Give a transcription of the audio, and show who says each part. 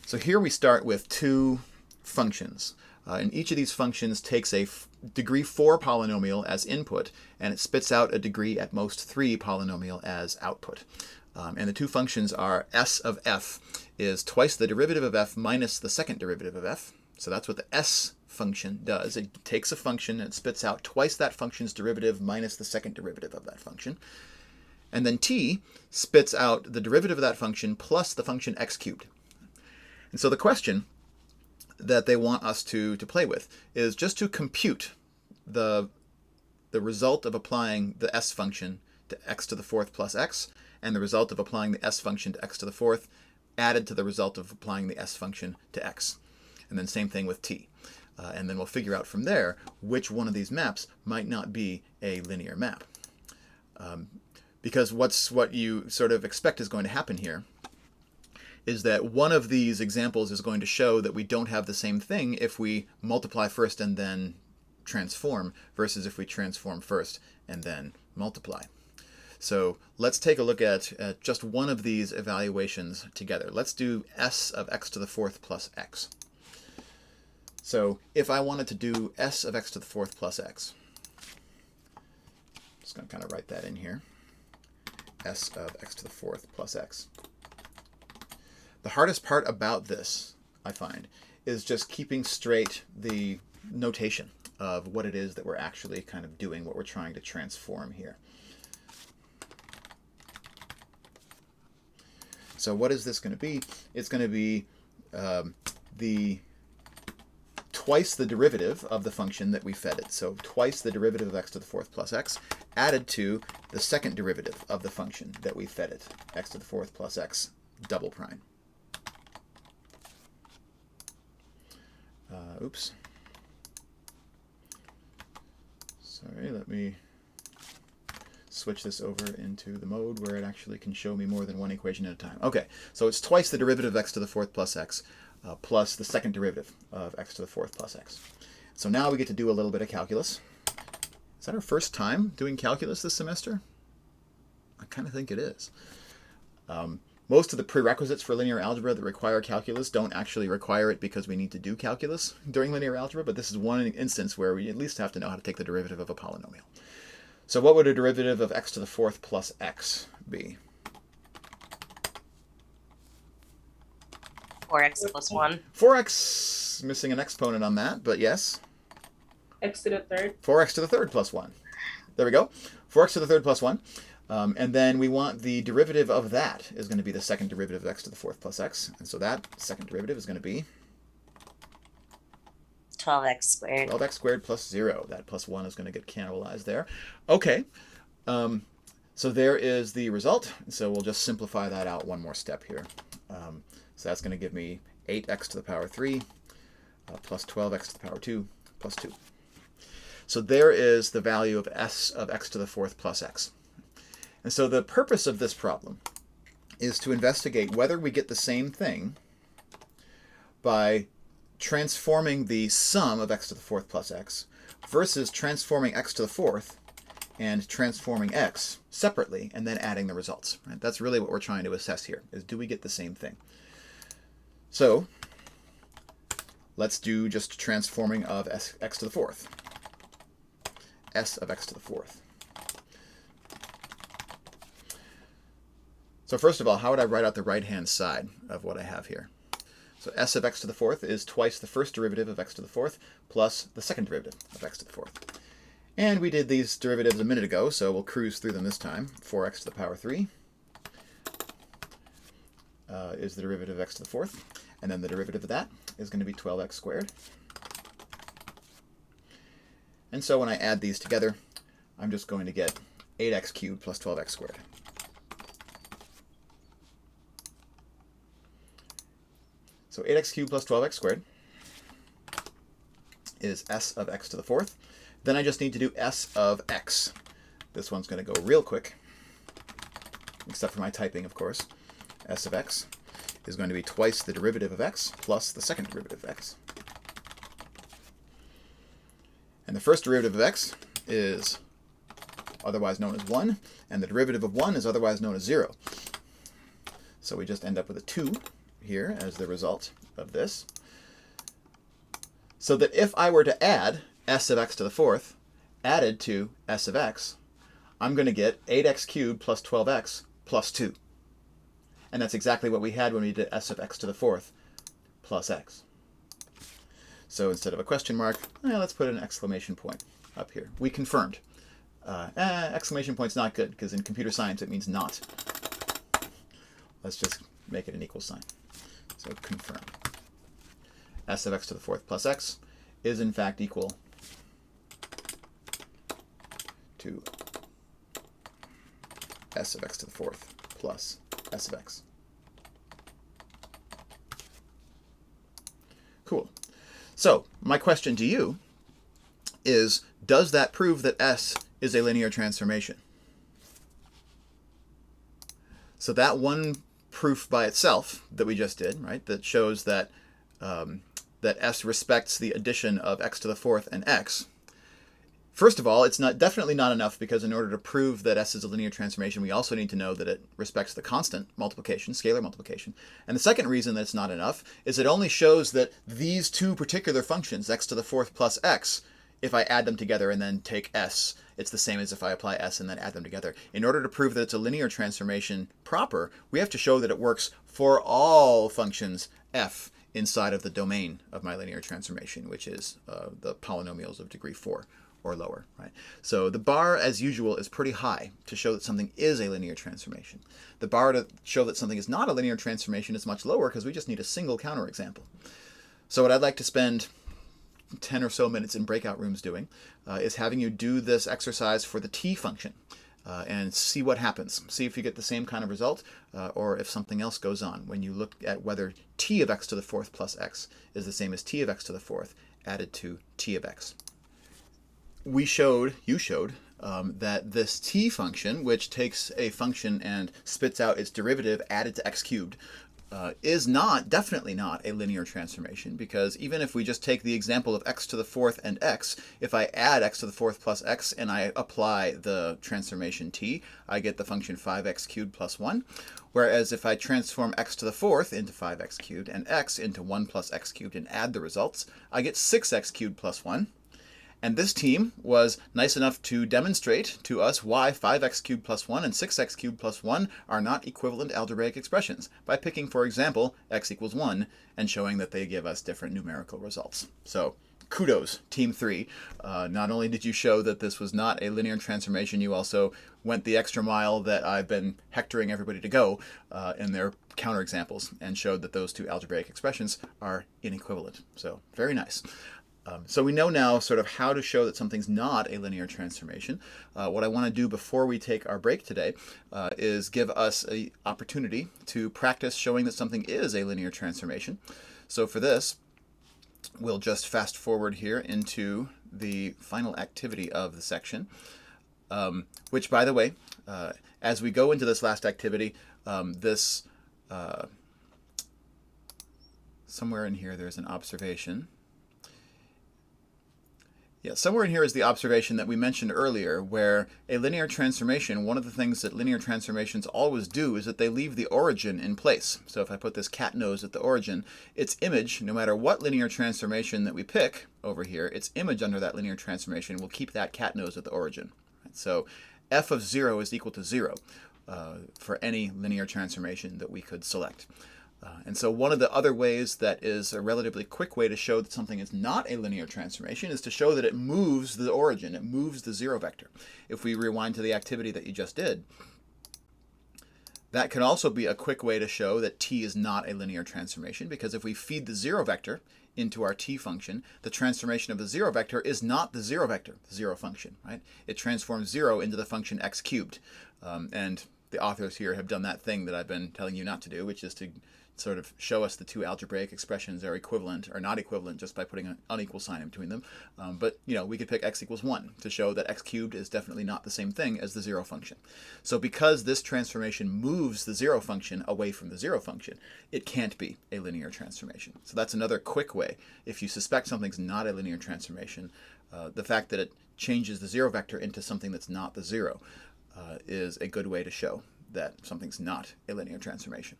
Speaker 1: So here we start with two functions. And each of these functions takes a degree 4 polynomial as input, and it spits out a degree at most 3 polynomial as output. And the two functions are s of f is twice the derivative of f minus the second derivative of f. So that's what the s function does. It takes a function and it spits out twice that function's derivative minus the second derivative of that function. And then t spits out the derivative of that function plus the function x cubed. And so the question that they want us to play with is just to compute the result of applying the s function to x to the fourth plus x, and the result of applying the s function to x to the fourth added to the result of applying the s function to x. And then same thing with t. And then we'll figure out from there which one of these maps might not be a linear map. Because what you sort of expect is going to happen here is that one of these examples is going to show that we don't have the same thing if we multiply first and then transform versus if we transform first and then multiply. So let's take a look at just one of these evaluations together. Let's do s of x to the fourth plus x. So if I wanted to do s of x to the fourth plus x, I'm just going to kind of write that in here, s of x to the fourth plus x. The hardest part about this, I find, is just keeping straight the notation of what it is that we're actually kind of doing, what we're trying to transform here. So what is this going to be? It's going to be twice the derivative of the function that we fed it. So twice the derivative of x to the fourth plus x added to the second derivative of the function that we fed it, x to the fourth plus x double prime. Oops. Sorry, let me switch this over into the mode where it actually can show me more than one equation at a time. Okay, so it's twice the derivative of x to the fourth plus x plus the second derivative of x to the fourth plus x. So now we get to do a little bit of calculus. Is that our first time doing calculus this semester? I kind of think it is. Most of the prerequisites for linear algebra that require calculus don't actually require it because we need to do calculus during linear algebra, but this is one instance where we at least have to know how to take the derivative of a polynomial. So what would a derivative of x to the fourth plus x be?
Speaker 2: 4x plus 1.
Speaker 1: 4x, missing an exponent on that, but yes.
Speaker 3: X to the third.
Speaker 1: 4x to the third plus 1. There we go. 4x to the third plus 1. And then we want the derivative of that is going to be the second derivative of x to the fourth plus x. And so that second derivative is going to be
Speaker 2: 12x squared.
Speaker 1: 12x squared plus 0. That plus 1 is going to get cannibalized there. Okay. So there is the result. So we'll just simplify that out one more step here. So that's going to give me 8x to the power 3 plus 12x to the power 2 plus 2. So there is the value of s of x to the fourth plus x. And so the purpose of this problem is to investigate whether we get the same thing by transforming the sum of x to the fourth plus x versus transforming x to the fourth and transforming x separately and then adding the results. Right? That's really what we're trying to assess here, is do we get the same thing? So let's do just transforming of x to the fourth. S of x to the fourth. So first of all, how would I write out the right-hand side of what I have here? So s of x to the fourth is twice the first derivative of x to the fourth plus the second derivative of x to the fourth. And we did these derivatives a minute ago, so we'll cruise through them this time. 4x to the power 3 is the derivative of x to the fourth. And then the derivative of that is going to be 12x squared. And so when I add these together, I'm just going to get 8x cubed plus 12x squared. So 8x cubed plus 12x squared is s of x to the fourth. Then I just need to do s of x. This one's going to go real quick, except for my typing, of course. S of x is going to be twice the derivative of x plus the second derivative of x. And the first derivative of x is otherwise known as 1, and the derivative of 1 is otherwise known as 0. So we just end up with a 2 here as the result of this. So that if I were to add s of x to the fourth added to s of x, I'm going to get 8x cubed plus 12x plus 2. And that's exactly what we had when we did s of x to the fourth plus x. So instead of a question mark, let's put an exclamation point up here. We confirmed. Exclamation point's not good, because in computer science it means not. Let's just make it an equal sign. So confirm. S of x to the fourth plus x is in fact equal to s of x to the fourth plus s of x. Cool. So my question to you is, does that prove that S is a linear transformation? So that one proof by itself that we just did, right, that shows that that S respects the addition of x to the fourth and x. First of all, it's definitely not enough, because in order to prove that S is a linear transformation, we also need to know that it respects the constant multiplication, scalar multiplication. And the second reason that it's not enough is it only shows that these two particular functions, x to the fourth plus x, if I add them together and then take S, it's the same as if I apply S and then add them together. In order to prove that it's a linear transformation proper, we have to show that it works for all functions f inside of the domain of my linear transformation, which is the polynomials of degree 4 or lower, right? So the bar, as usual, is pretty high to show that something is a linear transformation. The bar to show that something is not a linear transformation is much lower, because we just need a single counterexample. So what I'd like to spend 10 or so minutes in breakout rooms doing is having you do this exercise for the t function and see what happens. See if you get the same kind of result or if something else goes on when you look at whether t of x to the fourth plus x is the same as t of x to the fourth added to t of x. You showed that this t function, which takes a function and spits out its derivative added to x cubed, is definitely not a linear transformation, because even if we just take the example of x to the fourth and x, if I add x to the fourth plus x and I apply the transformation t, I get the function 5x cubed plus 1. Whereas if I transform x to the fourth into 5x cubed and x into 1 plus x cubed and add the results, I get 6x cubed plus 1. And this team was nice enough to demonstrate to us why 5x cubed plus 1 and 6x cubed plus 1 are not equivalent algebraic expressions by picking, for example, x equals 1 and showing that they give us different numerical results. So kudos, Team 3. Not only did you show that this was not a linear transformation, you also went the extra mile that I've been hectoring everybody to go in their counterexamples and showed that those two algebraic expressions are inequivalent. So very nice. So we know now sort of how to show that something's not a linear transformation. What I want to do before we take our break today is give us an opportunity to practice showing that something is a linear transformation. So for this, we'll just fast forward here into the final activity of the section, which, by the way, as we go into this last activity, somewhere in here there's an observation. Yeah, somewhere in here is the observation that we mentioned earlier, where a linear transformation, one of the things that linear transformations always do is that they leave the origin in place. So if I put this cat nose at the origin, its image, no matter what linear transformation that we pick over here, its image under that linear transformation will keep that cat nose at the origin. So f of 0 is equal to 0 for any linear transformation that we could select. And so one of the other ways that is a relatively quick way to show that something is not a linear transformation is to show that it moves the origin, it moves the 0 vector. If we rewind to the activity that you just did, that can also be a quick way to show that t is not a linear transformation, because if we feed the 0 vector into our t function, the transformation of the 0 vector is not the 0 vector, the 0 function, right? It transforms 0 into the function x cubed. And the authors here have done that thing that I've been telling you not to do, which is to sort of show us the two algebraic expressions are equivalent or not equivalent just by putting an unequal sign in between them. But we could pick x equals 1 to show that x cubed is definitely not the same thing as the 0 function. So because this transformation moves the 0 function away from the 0 function, it can't be a linear transformation. So that's another quick way. If you suspect something's not a linear transformation, the fact that it changes the 0 vector into something that's not the 0 is a good way to show that something's not a linear transformation.